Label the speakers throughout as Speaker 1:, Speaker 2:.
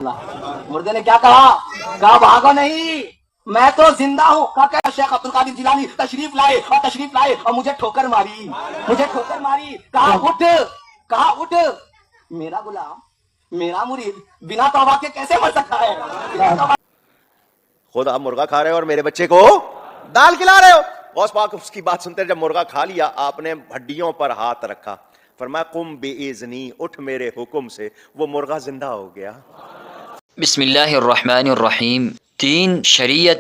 Speaker 1: مردے نے کیا کہا بھاگو نہیں، میں تو زندہ ہوں۔ کہا شیخ عبد القادر جیلانی تشریف لائے اور مجھے ٹھوکر ماری۔ کہا اٹھ میرا غلام، میرا مرید بنا توبہ کے کیسے مر سکتا ہے؟
Speaker 2: خود آپ مرغا کھا رہے ہو اور میرے بچے کو دال کھلا رہے ہو۔ غوث پاک اس کی بات سنتے، جب مرغا کھا لیا آپ نے ہڈیوں پر ہاتھ رکھا، فرمایا قم بإذنی، اٹھ میرے حکم سے، وہ مرغا زندہ ہو گیا۔
Speaker 3: بسم اللہ الرحمن الرحیم۔ دین، شریعت،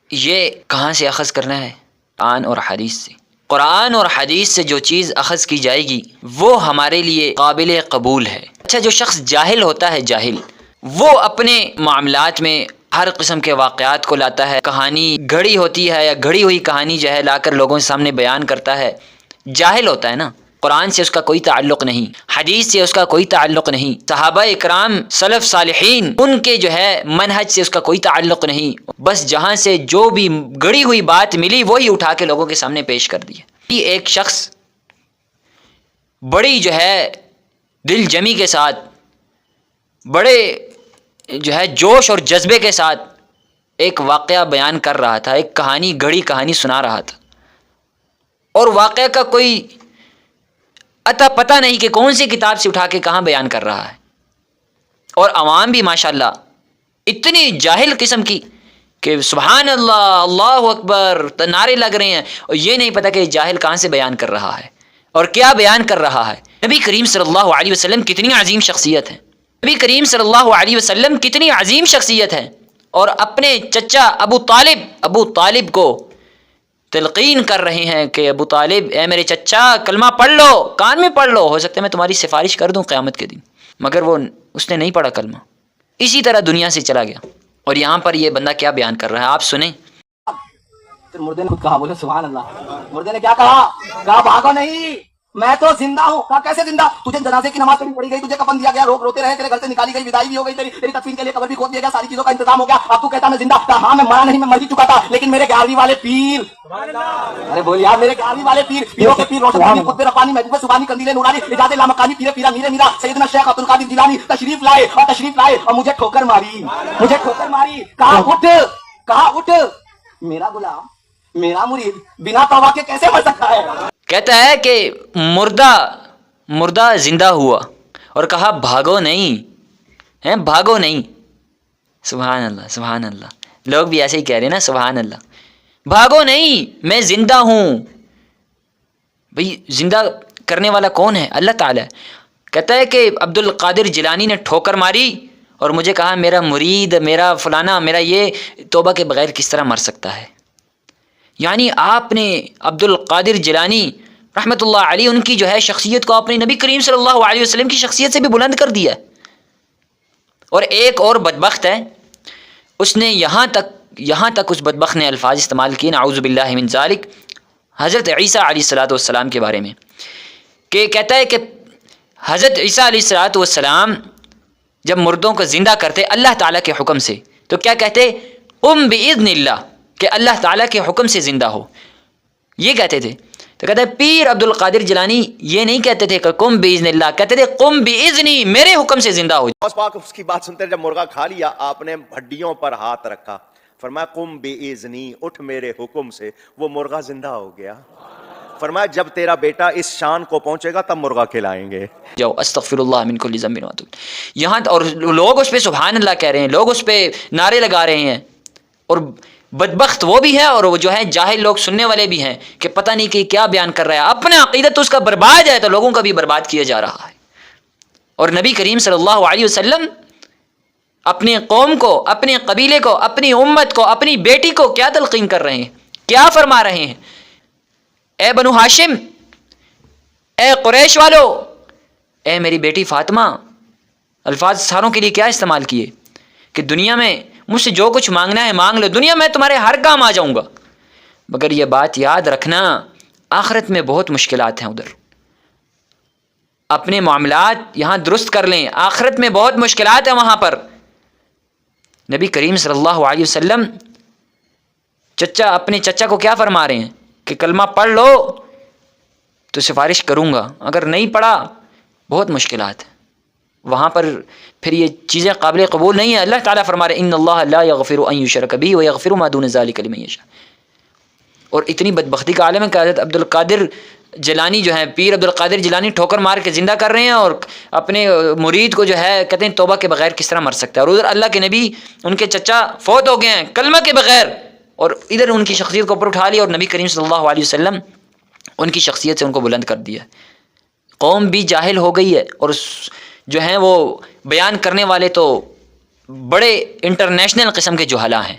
Speaker 3: یہ کہاں سے اخذ کرنا ہے؟ قرآن اور حدیث سے۔ قرآن اور حدیث سے جو چیز اخذ کی جائے گی وہ ہمارے لیے قابل قبول ہے۔ اچھا، جو شخص جاہل ہوتا ہے، جاہل، وہ اپنے معاملات میں ہر قسم کے واقعات کو لاتا ہے، کہانی گھڑی ہوتی ہے یا گھڑی ہوئی کہانی جو ہے لا کر لوگوں کے سامنے بیان کرتا ہے۔ جاہل ہوتا ہے نا، قرآن سے اس کا کوئی تعلق نہیں، حدیث سے اس کا کوئی تعلق نہیں، صحابہ اکرام، سلف صالحین، ان کے جو ہے منہج سے اس کا کوئی تعلق نہیں، بس جہاں سے جو بھی گڑی ہوئی بات ملی وہی اٹھا کے لوگوں کے سامنے پیش کر دی۔ ایک شخص بڑی جو ہے دل جمی کے ساتھ، بڑے جو ہے جوش اور جذبے کے ساتھ ایک واقعہ بیان کر رہا تھا، ایک کہانی گھڑی کہانی سنا رہا تھا، اور واقعہ کا کوئی اتا پتہ نہیں کہ کون سی کتاب سے اٹھا کے کہاں بیان کر رہا ہے، اور عوام بھی ماشاءاللہ اتنی جاہل قسم کی کہ سبحان اللہ، اللہ اکبر نعرے لگ رہے ہیں، اور یہ نہیں پتہ کہ یہ جاہل کہاں سے بیان کر رہا ہے اور کیا بیان کر رہا ہے۔ نبی کریم صلی اللہ علیہ وسلم کتنی عظیم شخصیت ہے، نبی کریم صلی اللہ علیہ وسلم کتنی عظیم شخصیت ہے، اور اپنے چچا ابو طالب کو تلقین کر رہے ہیں کہ ابو طالب، اے میرے چچا کلمہ پڑھ لو، کان میں پڑھ لو، ہو سکتا ہے میں تمہاری سفارش کر دوں قیامت کے دن۔ مگر اس نے نہیں پڑھا کلمہ، اسی طرح دنیا سے چلا گیا۔ اور یہاں پر یہ بندہ کیا بیان کر رہا ہے آپ سنیں۔
Speaker 1: مردے نے خود کہا، بولے سبحان اللہ۔ مردے نے کیا کہا بھاگو نہیں، میں تو زندہ ہوں۔ کہا کیسے زندہ؟ تجھے جنازے کی نماز پڑھی گئی، تجھے کفن دیا گیا، لوگ روتے رہے، تیرے گھر سے نکالی گئی، وداعی بھی ہو گئی، تیری تدفین کے لیے قبر بھی کھود دیا گیا، ساری چیزوں کا انتظام ہو گیا، اب تو کہتا میں زندہ۔ کہا ہاں میں مرا نہیں، میں مر ہی چکا تھا، لیکن میرے 11ویں والے پیر، ارے بول یار، میرے 11ویں والے پیروں کے پیر روشن الدین قطب ربانی، محبوب سبحانی، قندیل نورانی، اجازت لامکانی، پیر پیرا میرے میرا سیدنا شیخ عبد القادر جیلانی تشریف لائے اور مجھے ٹھوکر ماری۔ کہا اٹھ میرا غلام، میرا مرید بنا توبہ کے کیسے مر سکتا ہے؟
Speaker 3: کہتا ہے کہ مردہ زندہ ہوا اور کہا بھاگو نہیں، بھاگو نہیں۔ سبحان اللہ، سبحان اللہ، لوگ بھی ایسے ہی کہہ رہے ہیں نا، سبحان اللہ، بھاگو نہیں، میں زندہ ہوں۔ بھئی زندہ کرنے والا کون ہے؟ اللہ تعالیٰ۔ کہتا ہے کہ عبد القادر جیلانی نے ٹھوکر ماری اور مجھے کہا میرا مرید، میرا فلانا، میرا یہ توبہ کے بغیر کس طرح مر سکتا ہے؟ یعنی آپ نے عبد القادر جیلانی رحمۃ اللہ علیہ، ان کی جو ہے شخصیت کو آپ نے نبی کریم صلی اللہ علیہ وسلم کی شخصیت سے بھی بلند کر دیا۔ اور ایک اور بدبخت ہے، اس نے یہاں تک اس بدبخت نے الفاظ استعمال کیے، نعوذ باللہ من ذالک، حضرت عیسیٰ علیہ الصلوۃ والسلام کے بارے میں، کہ کہتا ہے کہ حضرت عیسیٰ علیہ الصلوۃ والسلام جب مردوں کو زندہ کرتے اللہ تعالیٰ کے حکم سے، تو کیا کہتے؟ قم بإذن اللہ، کہ اللہ تعالیٰ کے حکم سے زندہ ہو، یہ کہتے تھے۔ تو کہتے ہیں پیر عبد القادر جیلانی یہ نہیں کہتے تھے کہ قم بإذن اللہ، کہتے تھے قم بإذنی، میرے حکم سے زندہ ہو۔
Speaker 2: غوث پاک اس کی بات سنتے، جب مرغا کھا لیا آپ نے ہڈیوں پر ہاتھ رکھا، فرمایا قم بإذنی، اٹھ میرے حکم سے، وہ مرغا زندہ ہو گیا۔ فرمایا جب تیرا بیٹا اس شان کو پہنچے گا تب مرغا کھلائیں گے۔
Speaker 3: جاؤ استغفر اللہ من کل ذنب واتوب۔ یہاں اور لوگ اس پہ سبحان اللہ کہہ رہے ہیں، لوگ اس پہ نعرے لگا رہے ہیں، اور بدبخت وہ بھی ہے اور وہ جو ہے جاہل لوگ سننے والے بھی ہیں کہ پتہ نہیں کہ کیا بیان کر رہا ہے، اپنا عقیدت تو اس کا برباد ہے تو لوگوں کا بھی برباد کیا جا رہا ہے۔ اور نبی کریم صلی اللہ علیہ وسلم اپنی قوم کو، اپنے قبیلے کو، اپنی امت کو، اپنی بیٹی کو کیا تلقین کر رہے ہیں، کیا فرما رہے ہیں؟ اے بنو ہاشم، اے قریش والو، اے میری بیٹی فاطمہ، الفاظ ساروں کے لیے کیا استعمال کیے کہ دنیا میں مجھ سے جو کچھ مانگنا ہے مانگ لو، دنیا میں تمہارے ہر کام آ جاؤں گا، مگر یہ بات یاد رکھنا آخرت میں بہت مشکلات ہیں، ادھر اپنے معاملات یہاں درست کر لیں، آخرت میں بہت مشکلات ہیں وہاں پر۔ نبی کریم صلی اللہ علیہ وسلم اپنے چچا کو کیا فرما رہے ہیں کہ کلمہ پڑھ لو تو سفارش کروں گا، اگر نہیں پڑھا بہت مشکلات ہیں۔ وہاں پر پھر یہ چیزیں قابل قبول نہیں ہیں. اللہ تعالیٰ فرما رہے ان اللہ لا یغفر ان یشرک بہ ویغفر ما دون ذلک لمن یشاء. اور اتنی بدبختی کا عالم ہے کہ حضرت عبد القادر جیلانی جو ہیں، پیر عبد القادر جیلانی ٹھوکر مار کے زندہ کر رہے ہیں اور اپنے مرید کو جو ہے کہتے ہیں توبہ کے بغیر کس طرح مر سکتا ہے. اور ادھر اللہ کے نبی ان کے چچا فوت ہو گئے ہیں کلمہ کے بغیر، اور ادھر ان کی شخصیت کو اوپر اٹھا لیا اور نبی کریم صلی اللہ علیہ وسلم ان کی شخصیت سے ان کو بلند کر دیا. قوم بھی جاہل ہو گئی ہے، اور جو ہیں وہ بیان کرنے والے تو بڑے انٹرنیشنل قسم کے جہلا ہیں.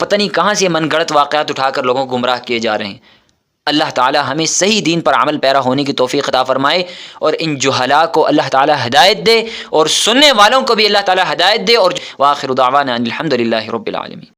Speaker 3: پتہ نہیں کہاں سے من گڑت واقعات اٹھا کر لوگوں کو گمراہ کیے جا رہے ہیں. اللہ تعالی ہمیں صحیح دین پر عمل پیرا ہونے کی توفیق عطا فرمائے، اور ان جہلا کو اللہ تعالی ہدایت دے، اور سننے والوں کو بھی اللہ تعالی ہدایت دے. اور وآخر دعوانا ان الحمد للہ رب العالمین.